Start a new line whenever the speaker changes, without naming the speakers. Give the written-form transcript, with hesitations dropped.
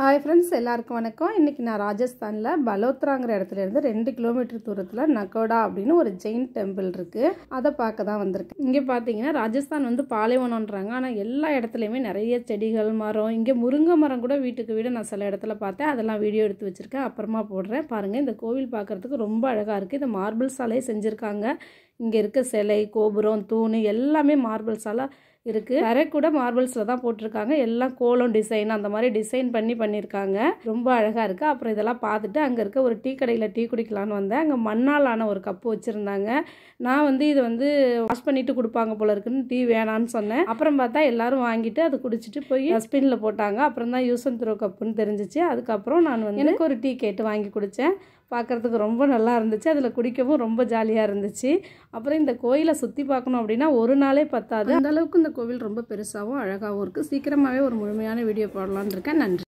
Hi friends, எல்லாருக்கும் வணக்கம். இன்றைக்கி நான் ராஜஸ்தானில் பலோத்ராங்கிற இடத்துலேருந்து 2 கிலோமீட்டர் தூரத்தில் நகோடா அப்படின்னு ஒரு ஜெயின் டெம்பிள் இருக்குது. அதை பார்க்க தான் வந்திருக்கு. இங்கே பார்த்தீங்கன்னா ராஜஸ்தான் பாலைவனம்ன்றாங்க. ஆனால் எல்லா இடத்துலையுமே நிறைய செடிகள், மரம், இங்கே முருங்கை மரம் கூட வீட்டுக்கு வீடு நான் சில இடத்துல பார்த்தேன். அதெல்லாம் வீடியோ எடுத்து வச்சுருக்கேன், அப்புறமா போடுறேன். பாருங்கள், இந்த கோவில் பார்க்குறதுக்கு ரொம்ப அழகாக இருக்குது. இது மார்பிள்ஸாலே செஞ்சுருக்காங்க. இங்கே இருக்க சிலை, கோபுரம், தூண் எல்லாமே மார்பிள்ஸால் இருக்குது. தரை கூட மார்பிள்ஸில் தான் போட்டிருக்காங்க. எல்லாம் கோலம் டிசைன் அந்த மாதிரி டிசைன் பண்ணியிருக்காங்க. ரொம்ப அழகாக இருக்குது. அப்புறம் இதெல்லாம் பார்த்துட்டு அங்கே இருக்க ஒரு டீ கடையில் டீ குடிக்கலான்னு வந்தேன். அங்கே மண்ணால் ஆன ஒரு கப்பு வச்சுருந்தாங்க. நான் இது வாஷ் பண்ணிட்டு கொடுப்பாங்க போல இருக்குன்னு டீ வேணான்னு சொன்னேன். அப்புறம் பார்த்தா எல்லாரும் வாங்கிட்டு அதை குடிச்சிட்டு போய் டஸ்ட்பினில் போட்டாங்க. அப்புறம் தான் யூஸ் அண்ட் த்ரோ கப்புன்னு தெரிஞ்சிச்சு. அதுக்கப்புறம் நான் எனக்கு ஒரு டீ கேட்டு வாங்கி குடித்தேன். பார்க்குறதுக்கு ரொம்ப நல்லா இருந்துச்சு. அதில் குடிக்கவும் ரொம்ப ஜாலியாக இருந்துச்சு. அப்புறம் இந்த கோயிலை சுற்றி பார்க்கணும் அப்படின்னா ஒரு நாளே பத்தாது. அந்த அளவுக்கு இந்த கோவில் ரொம்ப பெருசாகவும் அழகாகவும் இருக்குது. சீக்கிரமாகவே ஒரு முழுமையான வீடியோ போடலான்னு இருக்கேன். நன்றி.